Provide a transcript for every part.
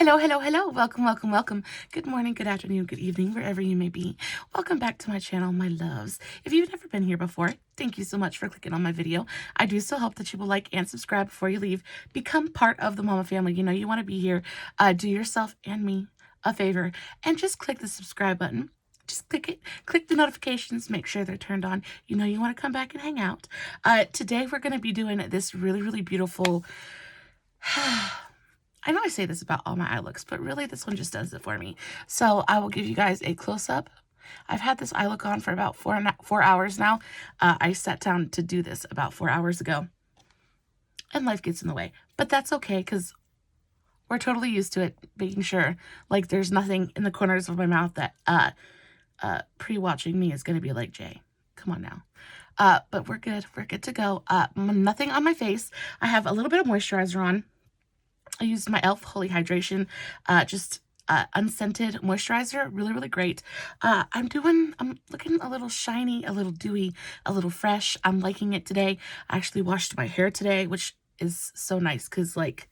Hello, hello, hello. Welcome, welcome, welcome. Good morning, good afternoon, good evening, wherever you may be. Welcome back to my channel, my loves. If you've never been here before, thank you so much for clicking on my video. I do so hope that you will like and subscribe before you leave. Become part of the Mama family. You know you want to be here. Do yourself and me a favor and just click the subscribe button. Just click it, click the notifications, make sure they're turned on. You know you want to come back and hang out. Today we're going to be doing this really, really beautiful... I know I say this about all my eye looks, but really this one just does it for me. So I will give you guys a close-up. I've had this eye look on for about 4 hours now. I sat down to do this about 4 hours ago. And life gets in the way. But that's okay, because we're totally used to it, making sure like there's nothing in the corners of my mouth that pre-watching me is going to be like, Jay, come on now. But we're good. We're good to go. Nothing on my face. I have a little bit of moisturizer on. I used my e.l.f. Holy Hydration, just unscented moisturizer. Really, really great. I'm looking a little shiny, a little dewy, a little fresh. I'm liking it today. I actually washed my hair today, which is so nice because, like,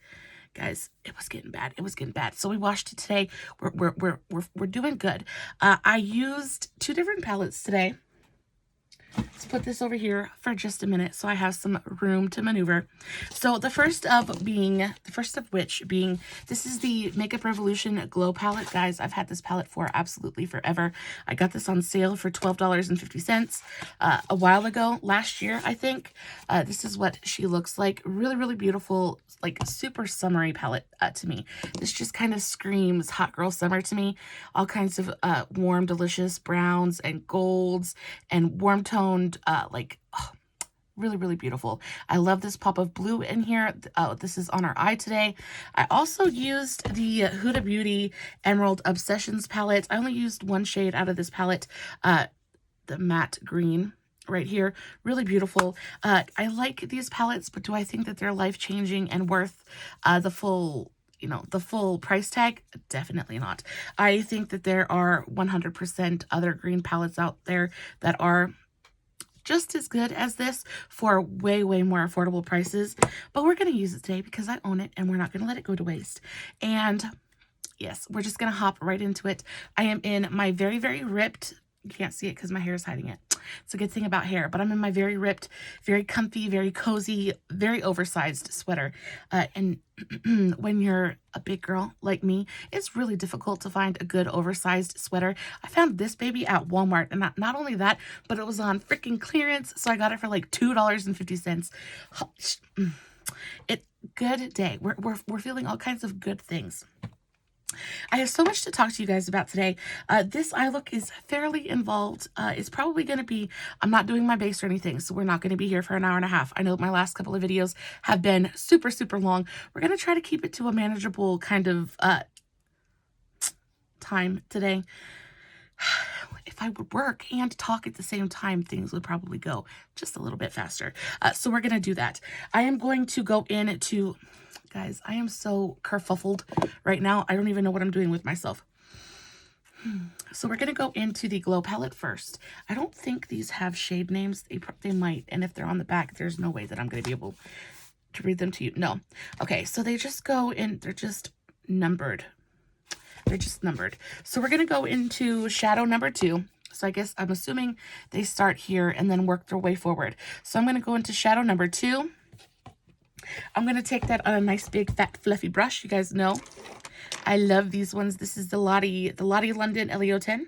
guys, it was getting bad. It was getting bad. So we washed it today. We're doing good. I used 2 different palettes today. Let's put this over here for just a minute so I have some room to maneuver. So the first of which being, this is the Makeup Revolution Glow Palette. Guys, I've had this palette for absolutely forever. I got this on sale for $12.50 a while ago, last year, I think. This is what she looks like. Really, really beautiful, like super summery palette to me. This just kind of screams hot girl summer to me. All kinds of warm, delicious browns and golds and warm toned, really, really beautiful. I love this pop of blue in here. This is on our eye today. I also used the Huda Beauty Emerald Obsessions palette. I only used 1 shade out of this palette, the matte green right here. Really beautiful. I like these palettes, but do I think that they're life-changing and worth the full price tag? Definitely not. I think that there are 100% other green palettes out there that are just as good as this for way, way more affordable prices. But we're going to use it today because I own it and we're not going to let it go to waste. And yes, we're just going to hop right into it. I am in my very, very ripped, you can't see it because my hair is hiding it. It's a good thing about hair, but I'm in my very ripped, very comfy, very cozy, very oversized sweater. And when you're a big girl like me, it's really difficult to find a good oversized sweater. I found this baby at Walmart, and not only that, but it was on freaking clearance, so I got it for like $2.50. Good day. We're feeling all kinds of good things. I have so much to talk to you guys about today. This eye look is fairly involved. It's probably going to be, I'm not doing my base or anything, so we're not going to be here for an hour and a half. I know my last couple of videos have been super, super long. We're going to try to keep it to a manageable kind of time today. If I would work and talk at the same time, things would probably go just a little bit faster. So we're going to do that. I am going to go into... Guys, I am so kerfuffled right now. I don't even know what I'm doing with myself. So we're going to go into the Glow Palette first. I don't think these have shade names. They might. And if they're on the back, there's no way that I'm going to be able to read them to you. No. Okay, so they just go in. They're just numbered. They're just numbered. So we're going to go into shadow number 2. So I guess I'm assuming they start here and then work their way forward. So I'm going to go into shadow number 2. I'm going to take that on a nice big fat fluffy brush. You guys know I love these ones. This is the Lottie London LEO10.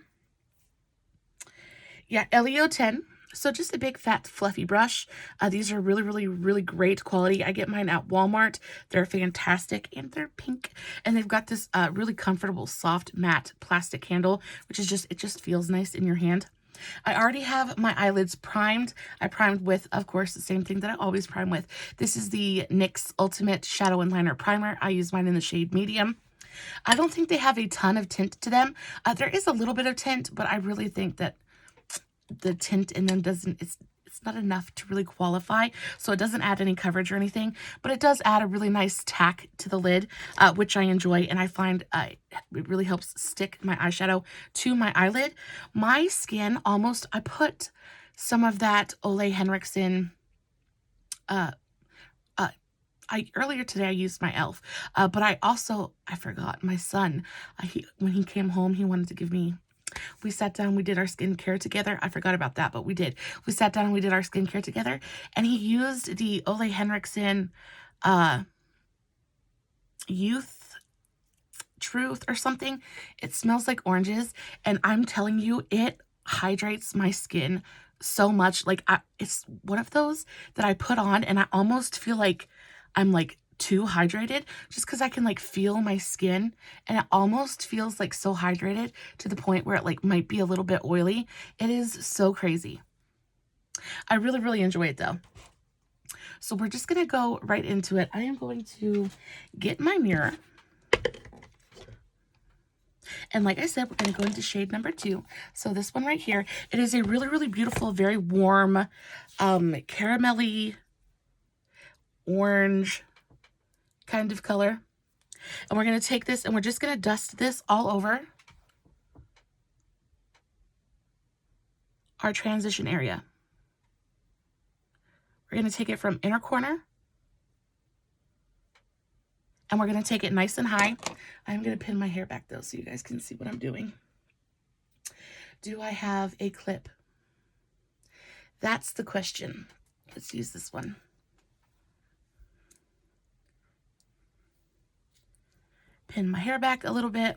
Yeah, LEO10. So just a big fat fluffy brush. These are really, really, really great quality. I get mine at Walmart. They're fantastic and they're pink. And they've got this really comfortable soft matte plastic handle, which is just, it just feels nice in your hand. I already have my eyelids primed. I primed with, of course, the same thing that I always prime with. This is the NYX Ultimate Shadow and Liner Primer. I use mine in the shade medium. I don't think they have a ton of tint to them. There is a little bit of tint, but I really think that the tint in them it's not enough to really qualify, so it doesn't add any coverage or anything, but it does add a really nice tack to the lid, which I enjoy, and I find it really helps stick my eyeshadow to my eyelid. My skin almost, I put some of that Ole Henriksen Earlier today I used my e.l.f. But I forgot my son. When he came home, he wanted to give me. We sat down, we did our skincare together. I forgot about that, but we did. We sat down and we did our skincare together, and he used the Ole Henriksen Youth Truth or something. It smells like oranges, and I'm telling you, it hydrates my skin so much. Like, it's one of those that I put on and I almost feel like I'm like too hydrated, just because I can like feel my skin, and it almost feels like so hydrated to the point where it like might be a little bit oily. It is so crazy. I really, really enjoy it though. So we're just gonna go right into it. I am going to get my mirror. And like I said, we're going to go into shade number 2. So this one right here, it is a really, really beautiful, very warm, caramelly orange kind of color. And we're going to take this and we're just going to dust this all over our transition area. We're going to take it from inner corner, and we're going to take it nice and high. I'm going to pin my hair back though so you guys can see what I'm doing. Do I have a clip? That's the question. Let's use this one. Pin my hair back a little bit.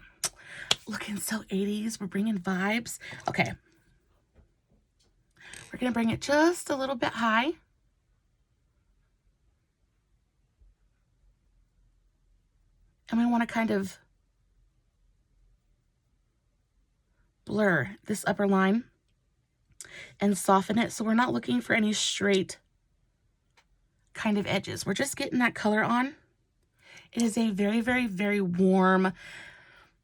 Looking so 80s. We're bringing vibes. Okay. We're going to bring it just a little bit high. And we want to kind of blur this upper line and soften it, so we're not looking for any straight kind of edges. We're just getting that color on. It is a very, very, very warm,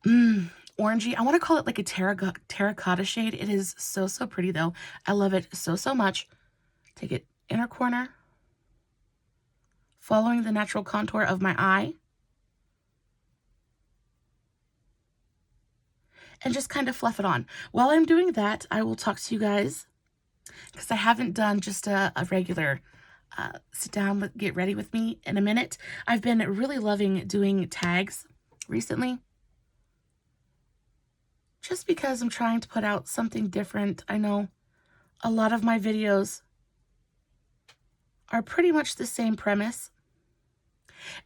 orangey. I want to call it like a terracotta shade. It is so, so pretty though. I love it so, so much. Take it inner corner, following the natural contour of my eye. And just kind of fluff it on. While I'm doing that, I will talk to you guys, because I haven't done just a regular sit down, get ready with me in a minute. I've been really loving doing tags recently, just because I'm trying to put out something different. I know a lot of my videos are pretty much the same premise,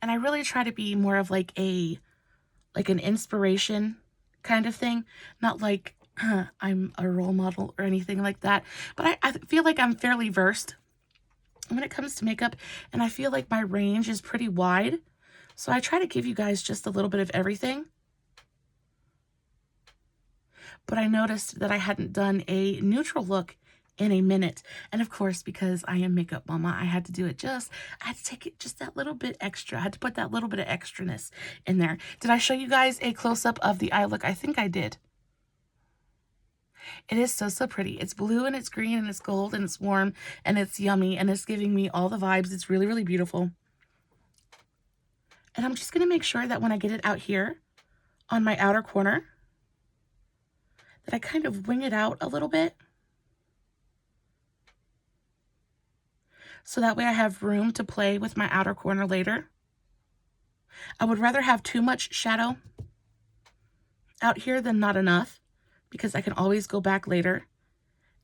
and I really try to be more of like an inspiration kind of thing, not like I'm a role model or anything like that, but I feel like I'm fairly versed when it comes to makeup, and I feel like my range is pretty wide, so I try to give you guys just a little bit of everything. But I noticed that I hadn't done a neutral look in a minute, and of course, because I am Makeup Mama, I had to do it I had to take it just that little bit extra. I had to put that little bit of extraness in there. Did I show you guys a close-up of the eye look? I think I did. It is so, so pretty. It's blue and it's green and it's gold and it's warm and it's yummy and it's giving me all the vibes. It's really, really beautiful. And I'm just going to make sure that when I get it out here on my outer corner, that I kind of wing it out a little bit, so that way I have room to play with my outer corner later. I would rather have too much shadow out here than not enough, because I can always go back later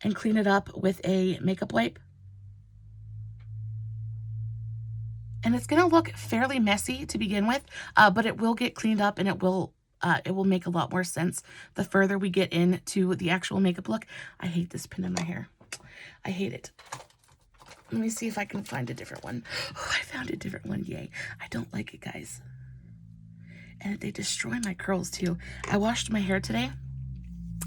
and clean it up with a makeup wipe. And it's going to look fairly messy to begin with, but it will get cleaned up, and it will make a lot more sense the further we get into the actual makeup look. I hate this pin in my hair. I hate it. Let me see if I can find a different one. Oh, I found a different one. Yay. I don't like it, guys. And they destroy my curls too. I washed my hair today,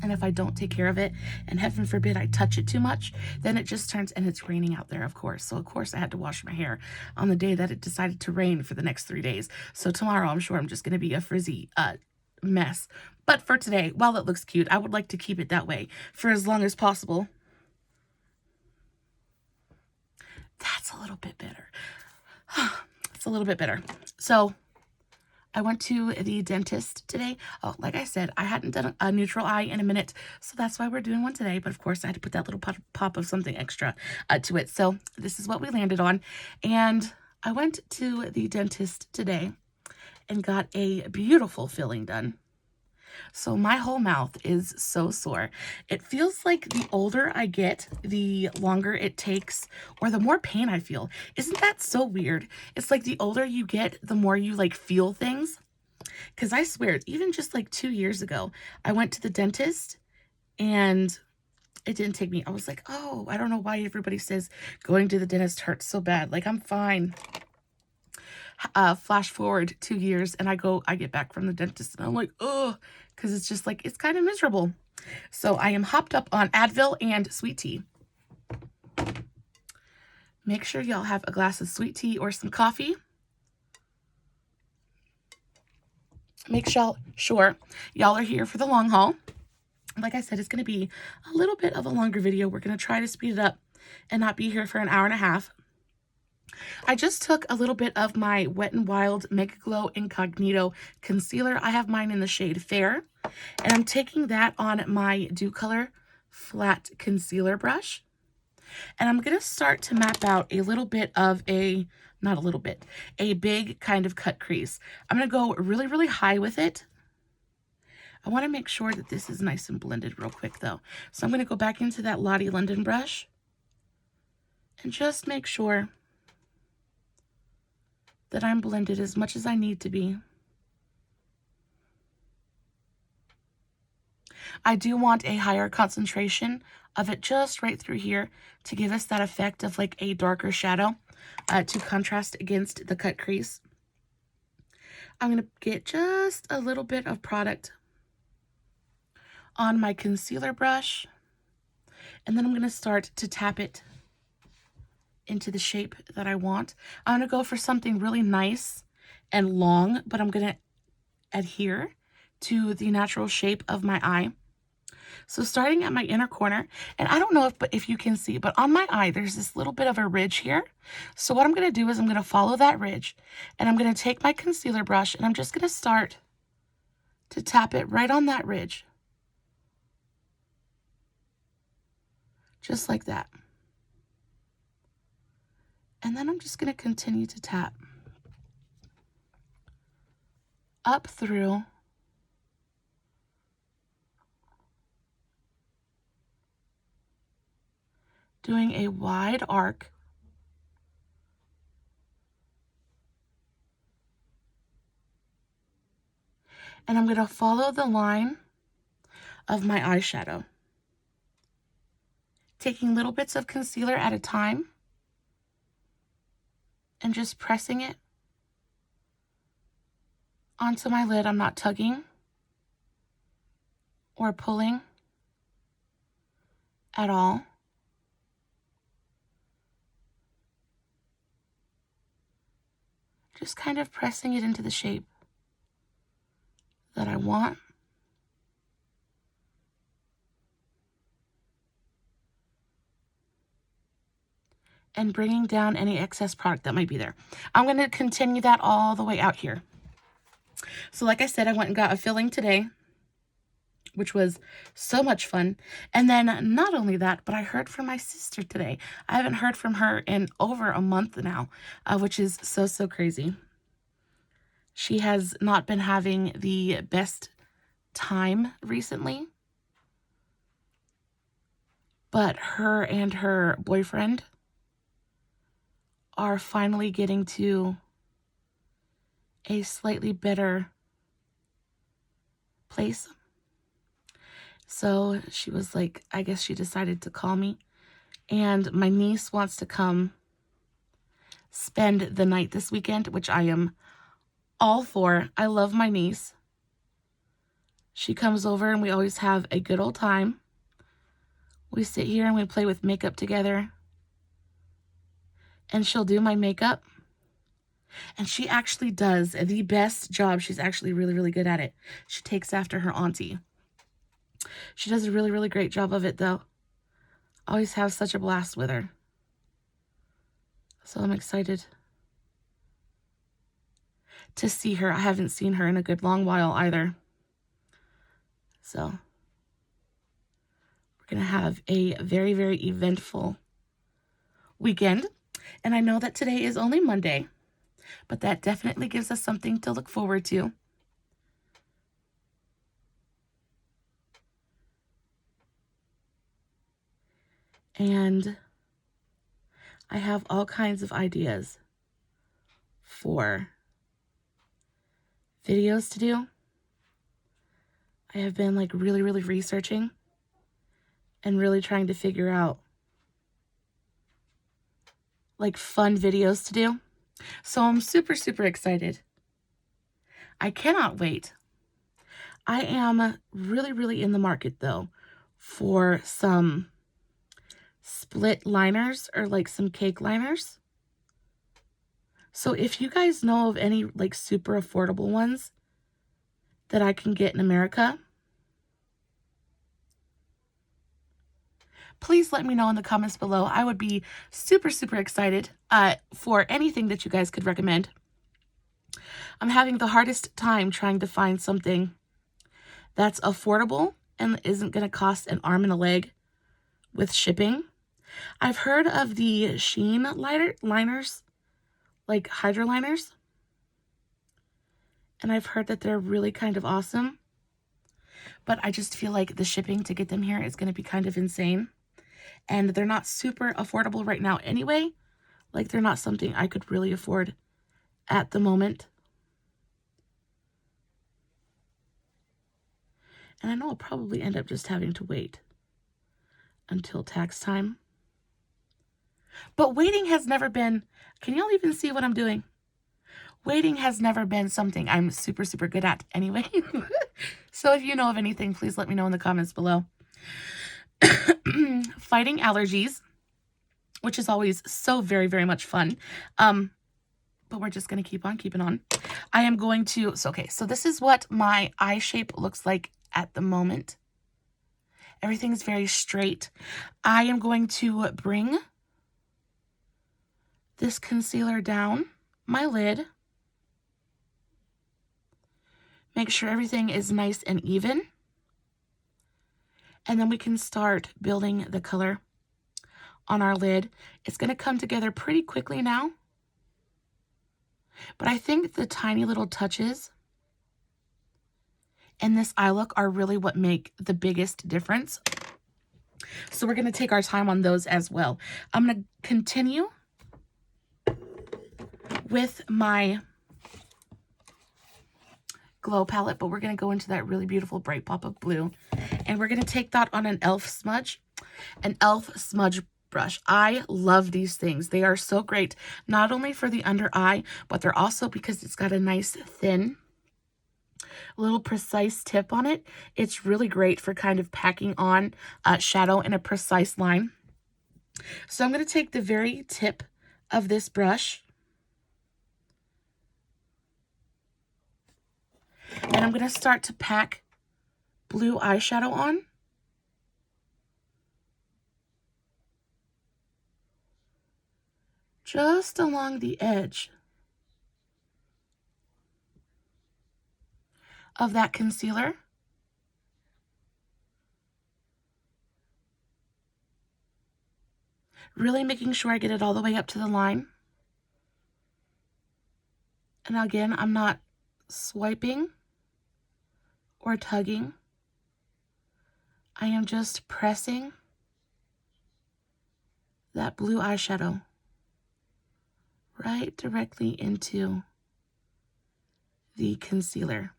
and if I don't take care of it, and heaven forbid I touch it too much, then it just turns, and it's raining out there, of course. So of course I had to wash my hair on the day that it decided to rain for the next 3 days. So tomorrow I'm sure I'm just going to be a frizzy mess. But for today, while it looks cute, I would like to keep it that way for as long as possible. That's a little bit better. It's a little bit better. So I went to the dentist today. Oh, like I said, I hadn't done a neutral eye in a minute, so that's why we're doing one today. But of course, I had to put that little pop of something extra to it. So this is what we landed on. And I went to the dentist today and got a beautiful filling done. So my whole mouth is so sore. It feels like the older I get, the longer it takes, or the more pain I feel. Isn't that so weird? It's like the older you get, the more you like feel things. Because I swear, even just like 2 years ago, I went to the dentist and it didn't take me. I was like, oh, I don't know why everybody says going to the dentist hurts so bad. Like, I'm fine. Flash forward 2 years and I get back from the dentist and I'm like, oh, because it's just like, it's kind of miserable. So I am hopped up on Advil and sweet tea. Make sure y'all have a glass of sweet tea or some coffee. Make sure y'all are here for the long haul. Like I said, it's going to be a little bit of a longer video. We're going to try to speed it up and not be here for an hour and a half. I just took a little bit of my Wet n Wild Mega Glow Incognito Concealer. I have mine in the shade Fair. And I'm taking that on my Dew Color Flat Concealer brush. And I'm going to start to map out a little bit of a, not a little bit, a big kind of cut crease. I'm going to go really, really high with it. I want to make sure that this is nice and blended real quick though. So I'm going to go back into that Lottie London brush and just make sure that I'm blended as much as I need to be. I do want a higher concentration of it just right through here to give us that effect of like a darker shadow to contrast against the cut crease. I'm going to get just a little bit of product on my concealer brush, and then I'm going to start to tap it into the shape that I want. I'm going to go for something really nice and long, but I'm going to adhere to the natural shape of my eye. So starting at my inner corner, and I don't know if you can see, but on my eye, there's this little bit of a ridge here. So what I'm going to do is I'm going to follow that ridge, and I'm going to take my concealer brush, and I'm just going to start to tap it right on that ridge. Just like that. And then I'm just going to continue to tap up through doing a wide arc. And I'm going to follow the line of my eyeshadow, taking little bits of concealer at a time and just pressing it onto my lid. I'm not tugging or pulling at all. Just kind of pressing it into the shape that I want. And bringing down any excess product that might be there. I'm going to continue that all the way out here. So like I said, I went and got a filling today, which was so much fun. And then not only that, but I heard from my sister today. I haven't heard from her in over a month now, which is so, so crazy. She has not been having the best time recently, but her and her boyfriend are finally getting to a slightly better place. So she was like, I guess she decided to call me, and my niece wants to come spend the night this weekend, which I am all for. I love my niece. She comes over and we always have a good old time. We sit here and we play with makeup together. And she'll do my makeup. And she actually does the best job. She's actually really, really good at it. She takes after her auntie. She does a really, really great job of it, though. I always have such a blast with her. So I'm excited to see her. I haven't seen her in a good long while either. So we're going to have a very, very eventful weekend. And I know that today is only Monday, but that definitely gives us something to look forward to. And I have all kinds of ideas for videos to do. I have been like really researching and really trying to figure out like fun videos to do. So I'm super excited. I cannot wait. I am really in the market though for some split liners or like some cake liners. So if you guys know of any like super affordable ones that I can get in America, please let me know in the comments below. I would be super excited for anything that you guys could recommend. I'm having the hardest time trying to find something that's affordable and isn't going to cost an arm and a leg with shipping. I've heard of the Sheen liners, like hydro liners, and I've heard that they're really kind of awesome, but I just feel like the shipping to get them here is going to be kind of insane, and they're not super affordable right now anyway. Like, they're not something I could really afford at the moment. And I know I'll probably end up just having to wait until tax time. But waiting has never been, can y'all even see what I'm doing? Waiting has never been something I'm super good at anyway. So if you know of anything, please let me know in the comments below. Fighting allergies, which is always so very much fun. But we're just going to keep on keeping on. I am going to, so this is what my eye shape looks like at the moment. Everything's very straight. I am going to bring this concealer down my lid. Make sure everything is nice and even. And then we can start building the color on our lid. It's going to come together pretty quickly now. But I think the tiny little touches in this eye look are really what make the biggest difference. So we're going to take our time on those as well. I'm going to continue with my glow palette, but we're going to go into that really beautiful bright pop of blue. And we're going to take that on an e.l.f. smudge brush. I love these things. They are so great, not only for the under eye, but they're also, because it's got a nice thin little precise tip on it, it's really great for kind of packing on shadow in a precise line. So I'm going to take the very tip of this brush and I'm going to start to pack blue eyeshadow on. Just along the edge of that concealer. Really making sure I get it all the way up to the line. And again, I'm not swiping or tugging. I am just pressing that blue eyeshadow right directly into the concealer.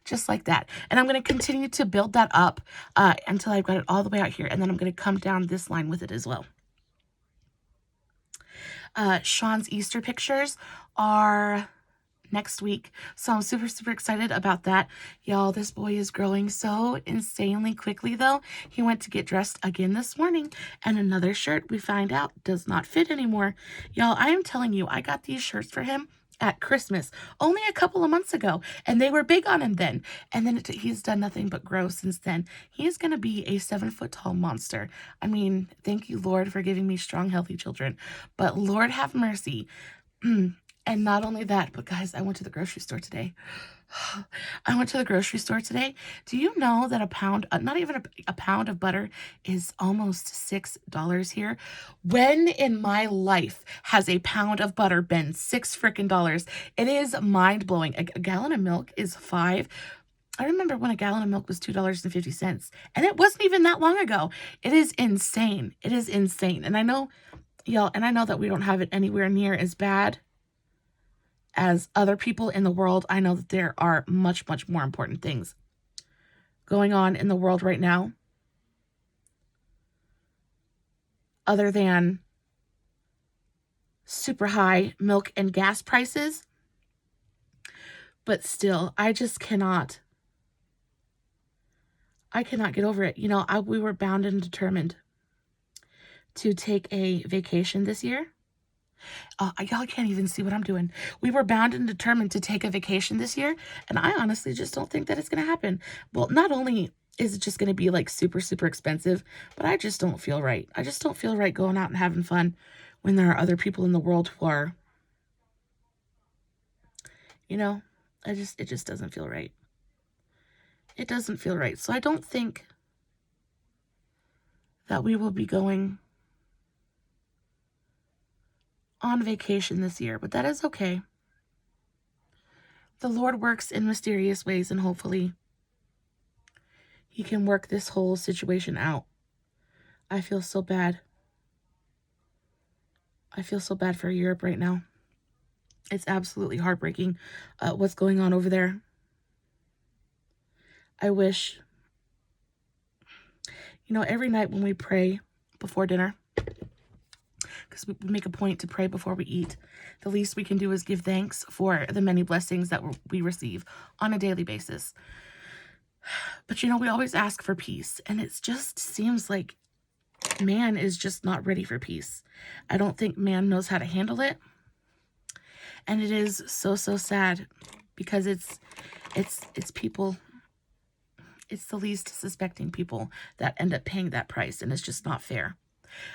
Just like that. And I'm going to continue to build that up until I've got it all the way out here. And then I'm going to come down this line with it as well. Sean's Easter pictures are next week, so I'm super excited about that. Y'all, this boy is growing so insanely quickly though. He went to get dressed again this morning, and another shirt we find out does not fit anymore. Y'all, I am telling you, I got these shirts for him at Christmas only a couple of months ago, and they were big on him then, and then he's done nothing but grow since then. He is going to be a 7-foot-tall monster. I mean, thank you, Lord, for giving me strong, healthy children, but Lord have mercy. And not only that, but guys, I went to the grocery store today. I went to the grocery store today. Do you know that a pound, not even a pound of butter is almost $6 here? When in my life has a pound of butter been $6 freaking? It is mind blowing. A gallon of milk is $5. I remember when a gallon of milk was $2.50, and it wasn't even that long ago. It is insane. It is insane. And I know, y'all, and I know that we don't have it anywhere near as bad as other people in the world. I know that there are much, much more important things going on in the world right now other than super high milk and gas prices. But still, I just cannot. I cannot get over it. You know, we were bound and determined to take a vacation this year. Y'all can't even see what I'm doing. We were bound and determined to take a vacation this year, and I honestly just don't think that it's going to happen. Well, not only is it just going to be like super, super expensive, but I just don't feel right. I just don't feel right going out and having fun when there are other people in the world who are, you know, it just doesn't feel right. It doesn't feel right. So I don't think that we will be going on vacation this year, but that is okay. The Lord works in mysterious ways, and hopefully He can work this whole situation out. I feel so bad. I feel so bad for Europe right now. It's absolutely heartbreaking what's going on over there. I wish, you know, every night when we pray before dinner, because we make a point to pray before we eat, the least we can do is give thanks for the many blessings that we receive on a daily basis. But, you know, we always ask for peace, and it just seems like man is just not ready for peace. I don't think man knows how to handle it. And it is so, so sad because it's people, it's the least suspecting people that end up paying that price, and it's just not fair.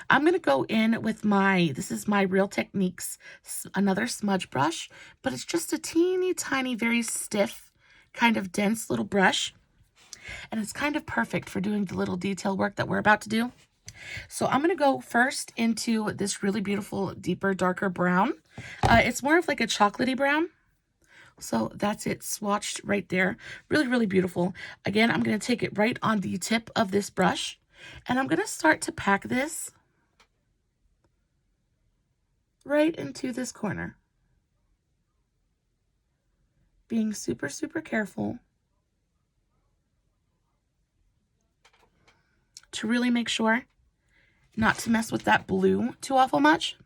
I'm going to go in with this is my Real Techniques, another smudge brush, but it's just a teeny tiny, very stiff, kind of dense little brush. And it's kind of perfect for doing the little detail work that we're about to do. So I'm going to go first into this really beautiful, deeper, darker brown. It's more of like a chocolatey brown. So that's it swatched right there. Really, really beautiful. Again, I'm going to take it right on the tip of this brush. And I'm going to start to pack this right into this corner. Being super, super careful to really make sure not to mess with that blue too awful much.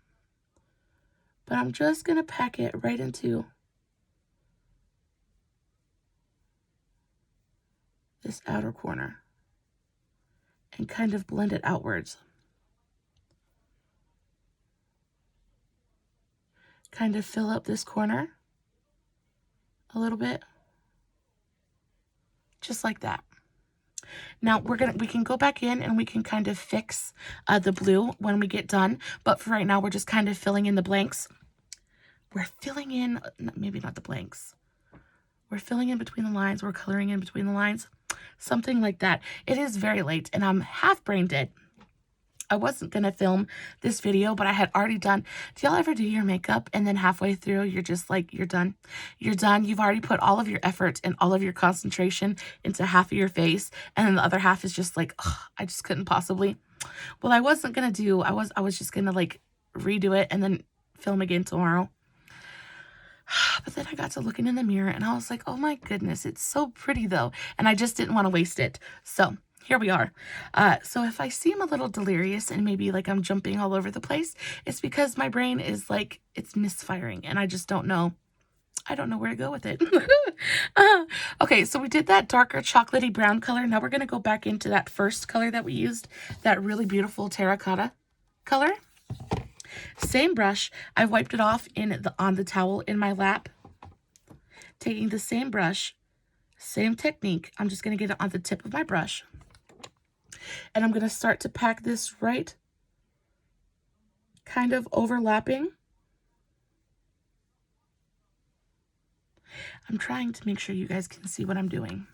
But I'm just going to pack it right into this outer corner and kind of blend it outwards. Kind of fill up this corner a little bit. Just like that. Now we can go back in and we can kind of fix the blue when we get done. But for right now, we're just kind of filling in the blanks. We're filling in, maybe not the blanks. We're filling in between the lines. We're coloring in between the lines. Something like that. It is very late and I'm half brain dead. I wasn't going to film this video, but I had already done. Do y'all ever do your makeup and then halfway through, you're just like, you're done. You're done. You've already put all of your effort and all of your concentration into half of your face. And then the other half is just like, oh, I just couldn't possibly. Well, I wasn't going to do, I was just going to like redo it and then film again tomorrow. But then I got to looking in the mirror and I was like, oh my goodness, it's so pretty though. And I just didn't want to waste it. So here we are. So if I seem a little delirious and maybe like I'm jumping all over the place, it's because my brain is like, it's misfiring and I just don't know. I don't know where to go with it. Okay, so we did that darker chocolatey brown color. Now we're going to go back into that first color that we used, that really beautiful terracotta color. Same brush. I wiped it off on the towel in my lap. Taking the same brush, same technique. I'm just going to get it on the tip of my brush. And I'm going to start to pack this right, kind of overlapping I'm trying to make sure you guys can see what I'm doing.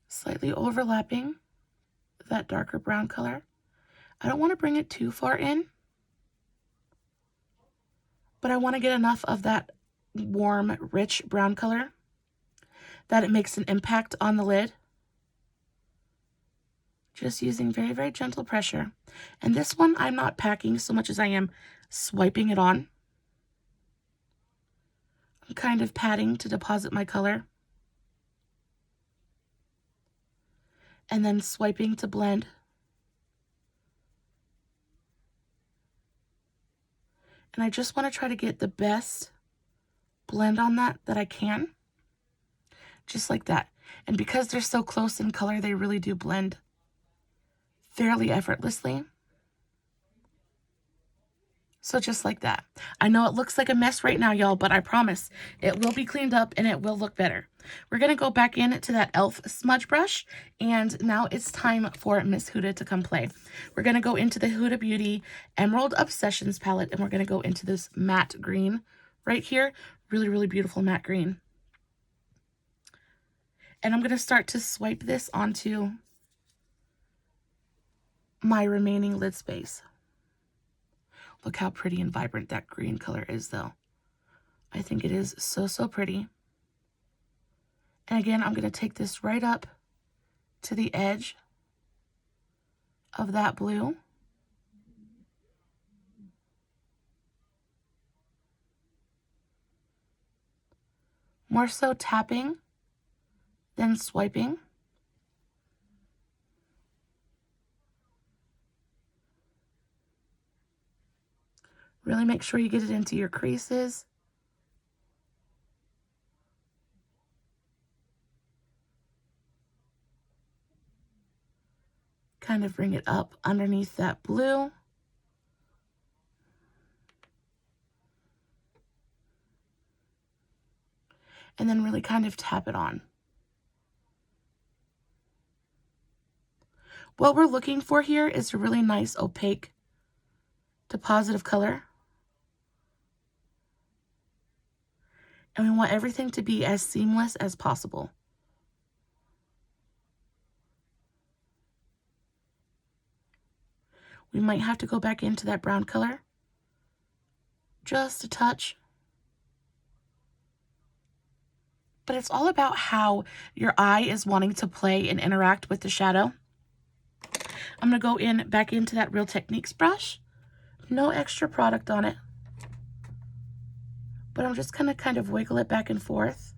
Slightly overlapping that darker brown color. I don't want to bring it too far in, but I want to get enough of that warm, rich brown color that it makes an impact on the lid. Just using very, very gentle pressure. And this one, I'm not packing so much as I am swiping it on. I'm kind of patting to deposit my color. And then swiping to blend. And I just want to try to get the best blend on that I can. Just like that. And because they're so close in color, they really do blend fairly effortlessly. So just like that. I know it looks like a mess right now, y'all, but I promise it will be cleaned up and it will look better. We're going to go back into that e.l.f. smudge brush, and now it's time for Miss Huda to come play. We're going to go into the Huda Beauty Emerald Obsessions palette, and we're going to go into this matte green right here. Really, really beautiful matte green. And I'm going to start to swipe this onto my remaining lid space. Look how pretty and vibrant that green color is, though. I think it is so, so pretty. And again, I'm going to take this right up to the edge of that blue. More so tapping than swiping. Really make sure you get it into your creases. Kind of bring it up underneath that blue. And then really kind of tap it on. What we're looking for here is a really nice opaque deposit of color. And we want everything to be as seamless as possible. We might have to go back into that brown color. Just a touch. But it's all about how your eye is wanting to play and interact with the shadow. I'm going to go in back into that Real Techniques brush. No extra product on it. But I'm just going to kind of wiggle it back and forth.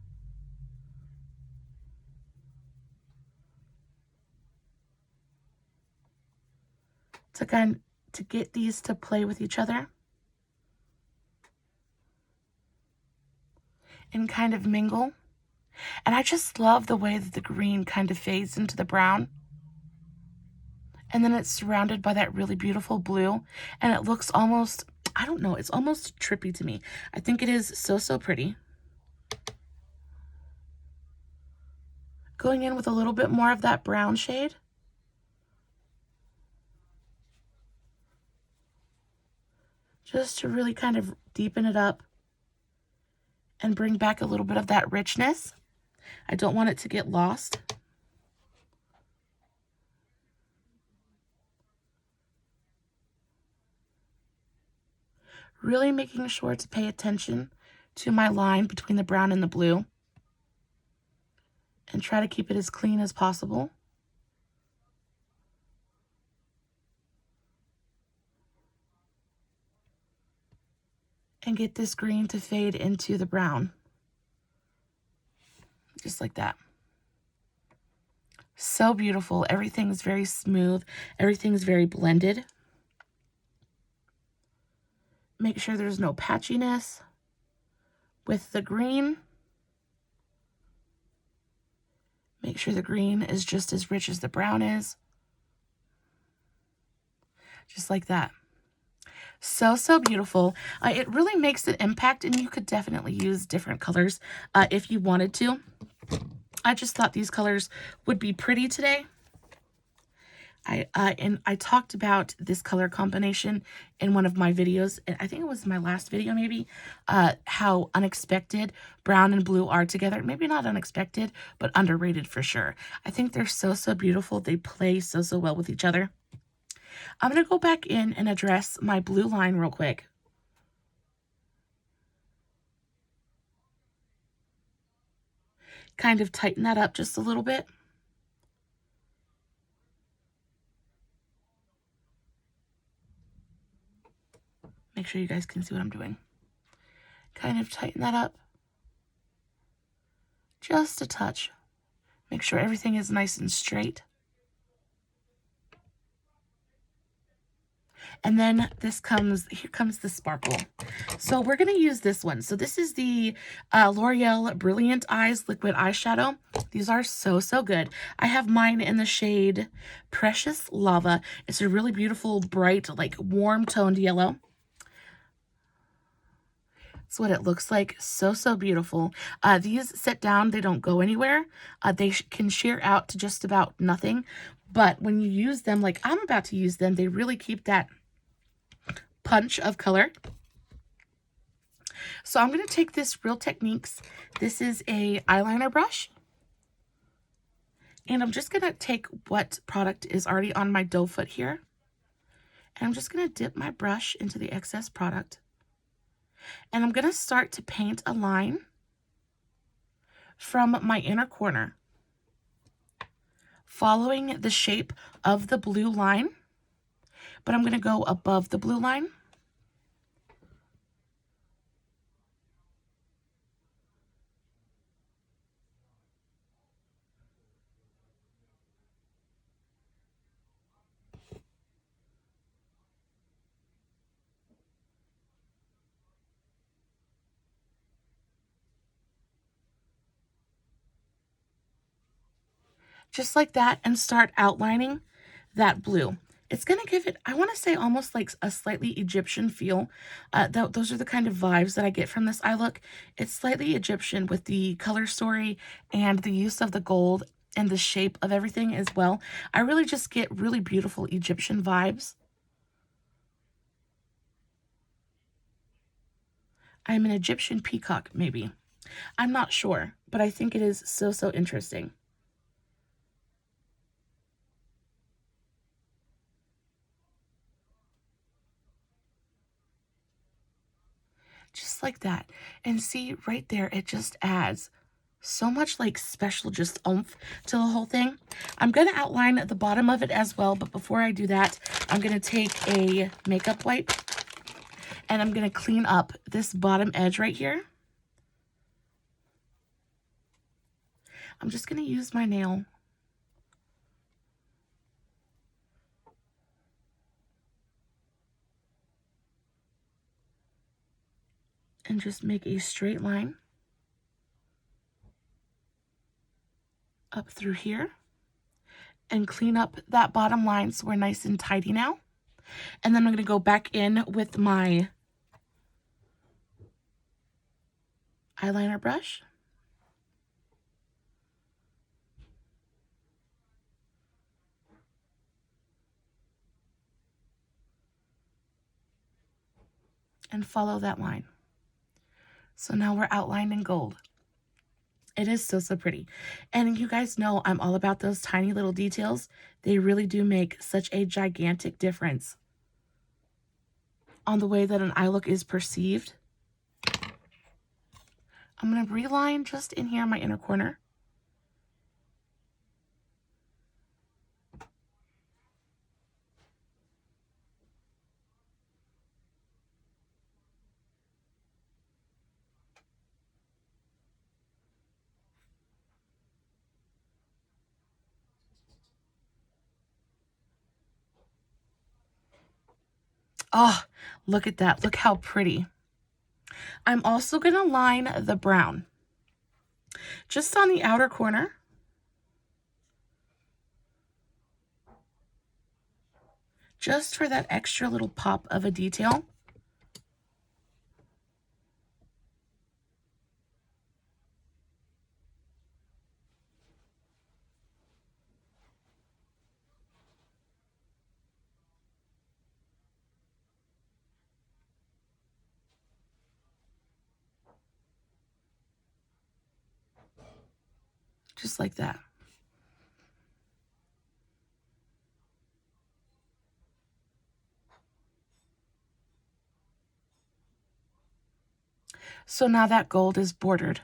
To get these to play with each other. And kind of mingle. And I just love the way that the green kind of fades into the brown. And then it's surrounded by that really beautiful blue. And it looks almost, I don't know, it's almost trippy to me. I think it is so, so pretty. Going in with a little bit more of that brown shade. Just to really kind of deepen it up. And bring back a little bit of that richness. I don't want it to get lost. Really making sure to pay attention to my line between the brown and the blue. And try to keep it as clean as possible. And get this green to fade into the brown. Just like that. So beautiful. Everything is very smooth. Everything is very blended. Make sure there's no patchiness with the green. Make sure the green is just as rich as the brown is. Just like that. So, so beautiful. It really makes an impact, and you could definitely use different colors if you wanted to. I just thought these colors would be pretty today. And I talked about this color combination in one of my videos, and I think it was my last video maybe, how unexpected brown and blue are together. Maybe not unexpected, but underrated for sure. I think they're so, so beautiful. They play so, so well with each other. I'm going to go back in and address my blue line real quick. Kind of tighten that up just a little bit. Make sure you guys can see what I'm doing. Kind of tighten that up just a touch. Make sure everything is nice and straight. And then here comes the sparkle. So we're going to use this one. So this is the L'Oreal Brilliant Eyes Liquid Eyeshadow. These are so, so good. I have mine in the shade Precious Lava. It's a really beautiful, bright, like warm toned yellow. That's what it looks like. So, so beautiful. These set down, they don't go anywhere. They can sheer out to just about nothing. But when you use them, like I'm about to use them, they really keep that punch of color. So I'm going to take this Real Techniques. This is a eyeliner brush. And I'm just going to take what product is already on my doe foot here. And I'm just going to dip my brush into the excess product. And I'm going to start to paint a line from my inner corner, following the shape of the blue line. But I'm going to go above the blue line. Just like that, and start outlining that blue. It's going to give it, I want to say, almost like a slightly Egyptian feel. Those are the kind of vibes that I get from this eye look. It's slightly Egyptian with the color story and the use of the gold and the shape of everything as well. I really just get really beautiful Egyptian vibes. I'm an Egyptian peacock, maybe. I'm not sure, but I think it is so, so interesting. Just like that. And see right there, it just adds so much like special just oomph to the whole thing. I'm going to outline the bottom of it as well, but before I do that, I'm going to take a makeup wipe and I'm going to clean up this bottom edge right here. I'm just going to use my nail and just make a straight line up through here and clean up that bottom line so we're nice and tidy now. And then I'm going to go back in with my eyeliner brush. And follow that line. So now we're outlined in gold. It is so, so pretty. And you guys know I'm all about those tiny little details. They really do make such a gigantic difference on the way that an eye look is perceived. I'm going to reline just in here in my inner corner. Oh, look at that. Look how pretty. I'm also going to line the brown just on the outer corner. Just for that extra little pop of a detail. just like that. So now that gold is bordered.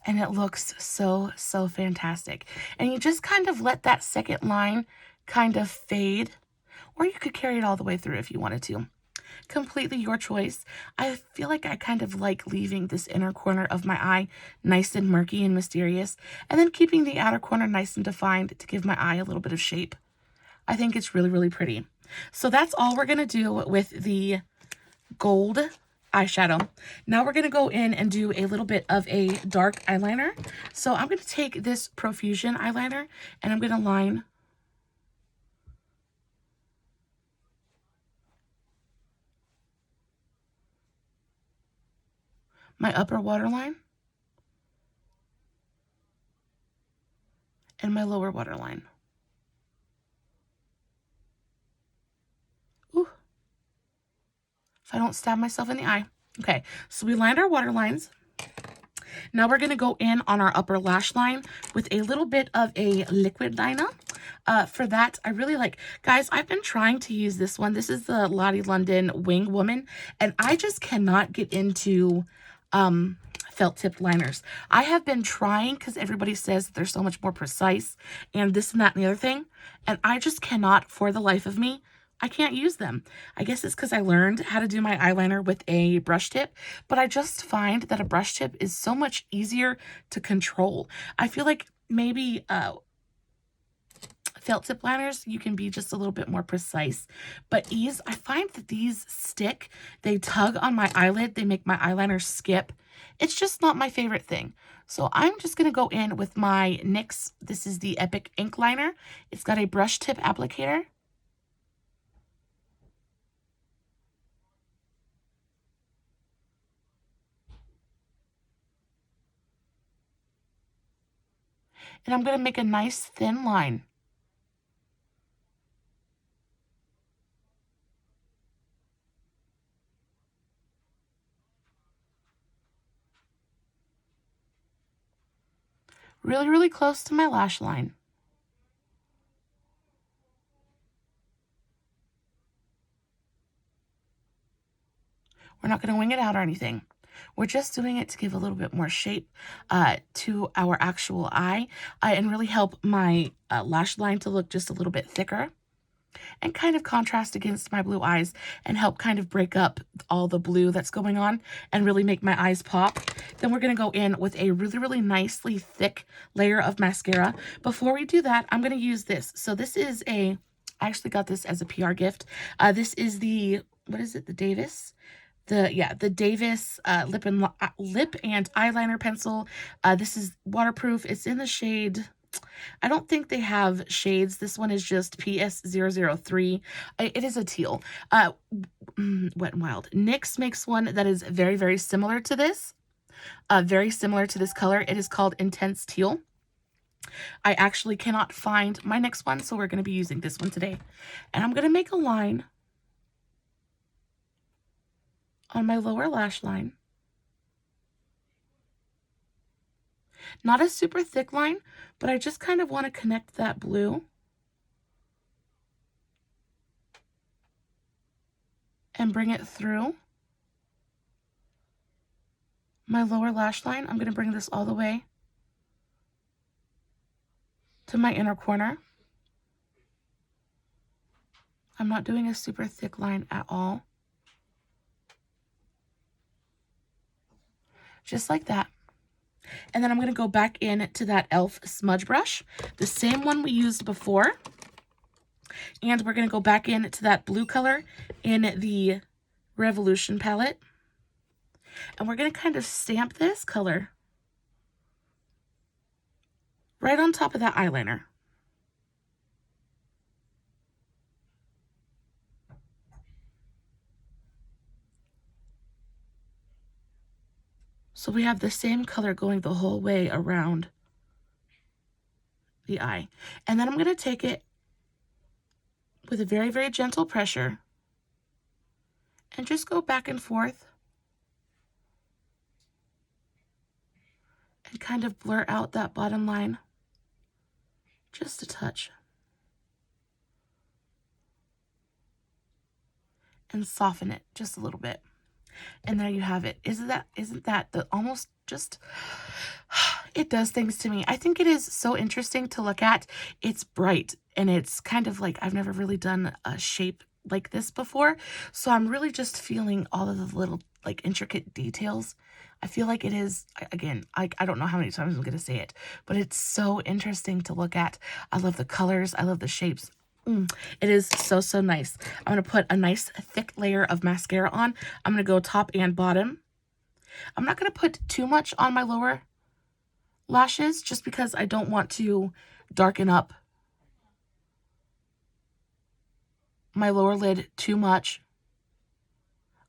And it looks so, so fantastic. And you just kind of let that second line kind of fade. Or you could carry it all the way through if you wanted to. Completely your choice. I feel like I kind of like leaving this inner corner of my eye nice and murky and mysterious. And then keeping the outer corner nice and defined to give my eye a little bit of shape. I think it's really, really pretty. So that's all we're going to do with the gold eyeshadow. Now we're going to go in and do a little bit of a dark eyeliner. So I'm going to take this Profusion eyeliner and I'm going to line my upper waterline and my lower waterline. Ooh. If I don't stab myself in the eye. Okay, so we lined our waterlines. Now we're going to go in on our upper lash line with a little bit of a liquid liner. For that, I really like, guys, I've been trying to use this one. This is the Lottie London Wing Woman, and I just cannot get into felt tip liners. I have been trying because everybody says that they're so much more precise and this and that and the other thing, and I just cannot, for the life of me, I can't use them. I guess it's because I learned how to do my eyeliner with a brush tip, but I just find that a brush tip is so much easier to control. I feel like maybe felt tip liners, you can be just a little bit more precise. But I find that these stick, they tug on my eyelid, they make my eyeliner skip. It's just not my favorite thing. So I'm just going to go in with my NYX, this is the Epic Ink Liner. It's got a brush tip applicator. And I'm going to make a nice thin line. Really, really close to my lash line. We're not going to wing it out or anything. We're just doing it to give a little bit more shape to our actual eye and really help my lash line to look just a little bit thicker and kind of contrast against my blue eyes and help kind of break up all the blue that's going on and really make my eyes pop. Then we're going to go in with a really, really nicely thick layer of mascara. Before we do that, I'm going to use this. So this is I actually got this as a PR gift. This is the, what is it? The Davis? The Davis lip and eyeliner pencil. This is waterproof. It's in the shade, I don't think they have shades. This one is just PS003. It is a teal. Wet n Wild. NYX makes one that is very, very similar to this. Very similar to this color. It is called Intense Teal. I actually cannot find my NYX one, so we're going to be using this one today. And I'm going to make a line on my lower lash line. Not a super thick line, but I just kind of want to connect that blue and bring it through my lower lash line. I'm going to bring this all the way to my inner corner. I'm not doing a super thick line at all. Just like that. And then I'm going to go back in to that e.l.f. smudge brush, the same one we used before. And we're going to go back into that blue color in the Revolution palette. And we're going to kind of stamp this color right on top of that eyeliner. So we have the same color going the whole way around the eye. And then I'm going to take it with a very, very gentle pressure and just go back and forth and kind of blur out that bottom line just a touch. And soften it just a little bit. And there you have it. Isn't that the almost just, it does things to me. I think it is so interesting to look at. It's bright and it's kind of like, I've never really done a shape like this before. So I'm really just feeling all of the little like intricate details. I feel like it is, again, I don't know how many times I'm going to say it, but it's so interesting to look at. I love the colors. I love the shapes. It is so, so nice. I'm going to put a nice thick layer of mascara on. I'm going to go top and bottom. I'm not going to put too much on my lower lashes just because I don't want to darken up my lower lid too much.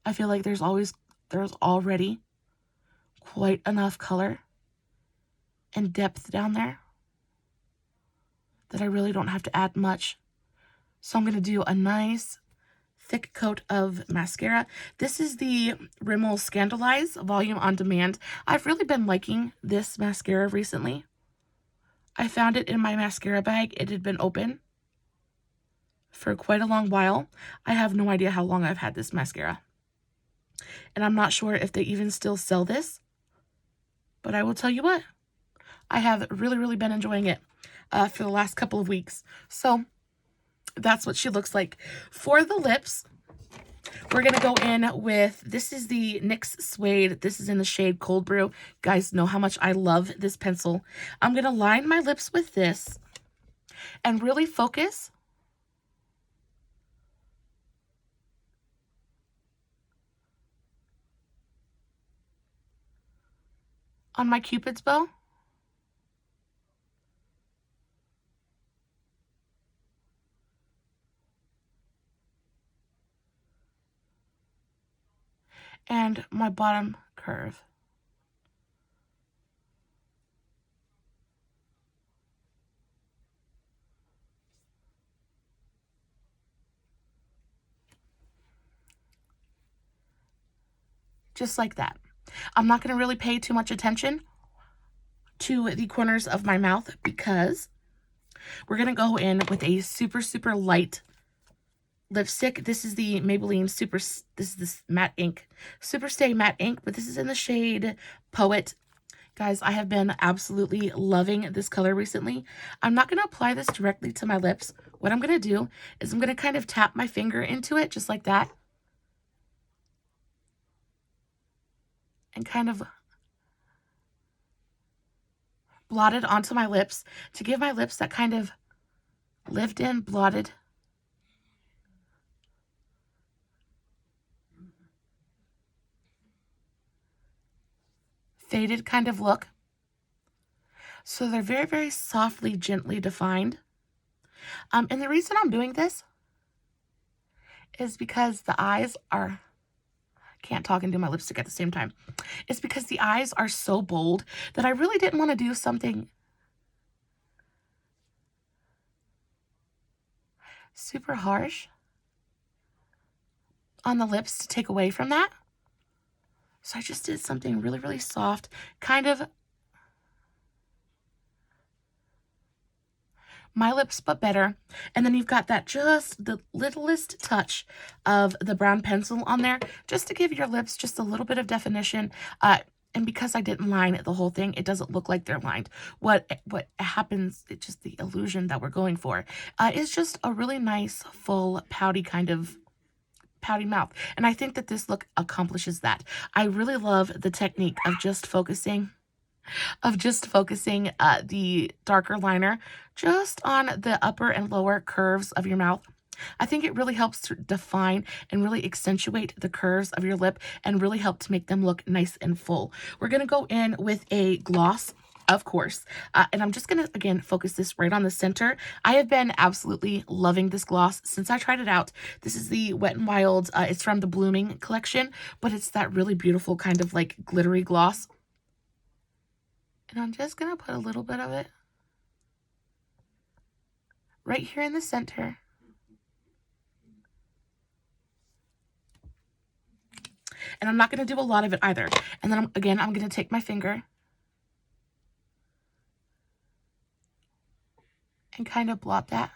I feel like there's already quite enough color and depth down there that I really don't have to add much. So I'm going to do a nice thick coat of mascara. This is the Rimmel Scandaleyes Volume on Demand. I've really been liking this mascara recently. I found it in my mascara bag. It had been open for quite a long while. I have no idea how long I've had this mascara. And I'm not sure if they even still sell this. But I will tell you what, I have really, really been enjoying it for the last couple of weeks. So that's what she looks like. For the lips, we're going to go in with, this is the NYX Suede. This is in the shade Cold Brew. You guys know how much I love this pencil. I'm going to line my lips with this and really focus on my Cupid's bow. And my bottom curve. Just like that. I'm not going to really pay too much attention to the corners of my mouth because we're going to go in with a super, super light lipstick. This is the Maybelline this is this matte ink, Super Stay Matte Ink, but this is in the shade Poet. Guys, I have been absolutely loving this color recently. I'm not going to apply this directly to my lips. What I'm going to do is I'm going to kind of tap my finger into it just like that. And kind of blot it onto my lips to give my lips that kind of lived in, blotted faded kind of look. So they're very, very softly, gently defined. And the reason I'm doing this is because the eyes are, can't talk and do my lipstick at the same time. It's because the eyes are so bold that I really didn't want to do something super harsh on the lips to take away from that. So I just did something really, really soft, kind of my lips but better. And then you've got that just the littlest touch of the brown pencil on there just to give your lips just a little bit of definition. And because I didn't line the whole thing, it doesn't look like they're lined. What happens, it's just the illusion that we're going for, is just a really nice, full, pouty kind of pouty mouth. And I think that this look accomplishes that. I really love the technique of just focusing the darker liner just on the upper and lower curves of your mouth. I think it really helps to define and really accentuate the curves of your lip and really help to make them look nice and full. We're going to go in with a gloss, of course, and I'm just going to, again, focus this right on the center. I have been absolutely loving this gloss since I tried it out. This is the Wet n Wild. It's from the Blooming collection, but it's that really beautiful kind of like glittery gloss. And I'm just going to put a little bit of it right here in the center. And I'm not going to do a lot of it either. And then, I'm going to take my finger and kind of blot that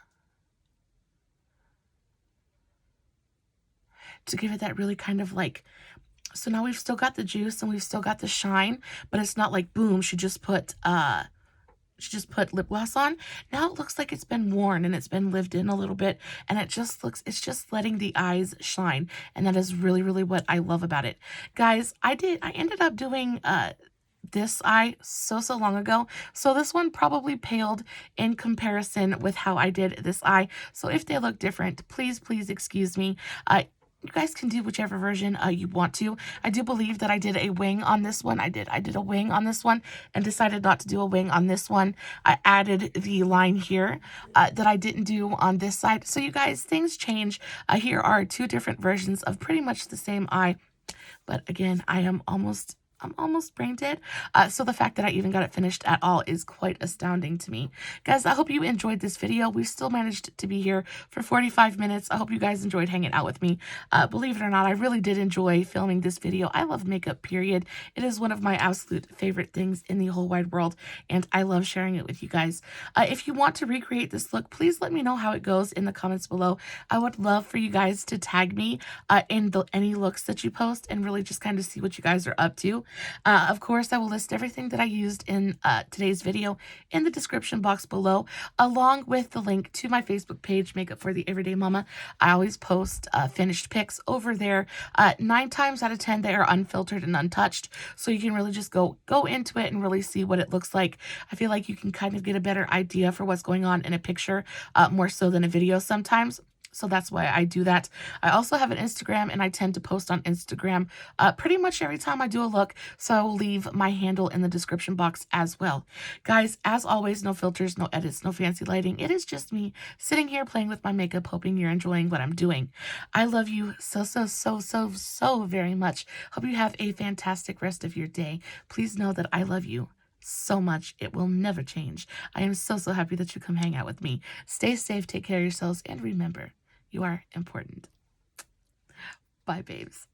to give it that really kind of like, so now we've still got the juice and we've still got the shine, but it's not like boom, she just put lip gloss on. Now it looks like it's been worn and it's been lived in a little bit, and it just looks, it's just letting the eyes shine, and that is really, really what I love about it. Guys, I ended up doing this eye so long ago, so this one probably paled in comparison with how I did this eye. So if they look different, please excuse me. You guys can do whichever version you want to. I do believe that I did a wing on this one. I did a wing on this one and decided not to do a wing on this one. I added the line here that I didn't do on this side. So you guys, things change. Here are two different versions of pretty much the same eye. But again, I'm almost brain dead. So the fact that I even got it finished at all is quite astounding to me. Guys, I hope you enjoyed this video. We still managed to be here for 45 minutes. I hope you guys enjoyed hanging out with me. Believe it or not, I really did enjoy filming this video. I love makeup, period. It is one of my absolute favorite things in the whole wide world, and I love sharing it with you guys. If you want to recreate this look, please let me know how it goes in the comments below. I would love for you guys to tag me in any looks that you post and really just kind of see what you guys are up to. Of course, I will list everything that I used in today's video in the description box below, along with the link to my Facebook page, Makeup for the Everyday Mama. I always post finished pics over there. 9 times out of 10, they are unfiltered and untouched, so you can really just go into it and really see what it looks like. I feel like you can kind of get a better idea for what's going on in a picture, more so than a video sometimes. So that's why I do that. I also have an Instagram, and I tend to post on Instagram pretty much every time I do a look. So I will leave my handle in the description box as well. Guys, as always, no filters, no edits, no fancy lighting. It is just me sitting here playing with my makeup, hoping you're enjoying what I'm doing. I love you so very much. Hope you have a fantastic rest of your day. Please know that I love you so much. It will never change. I am so happy that you come hang out with me. Stay safe, take care of yourselves, and remember, you are important. Bye, babes.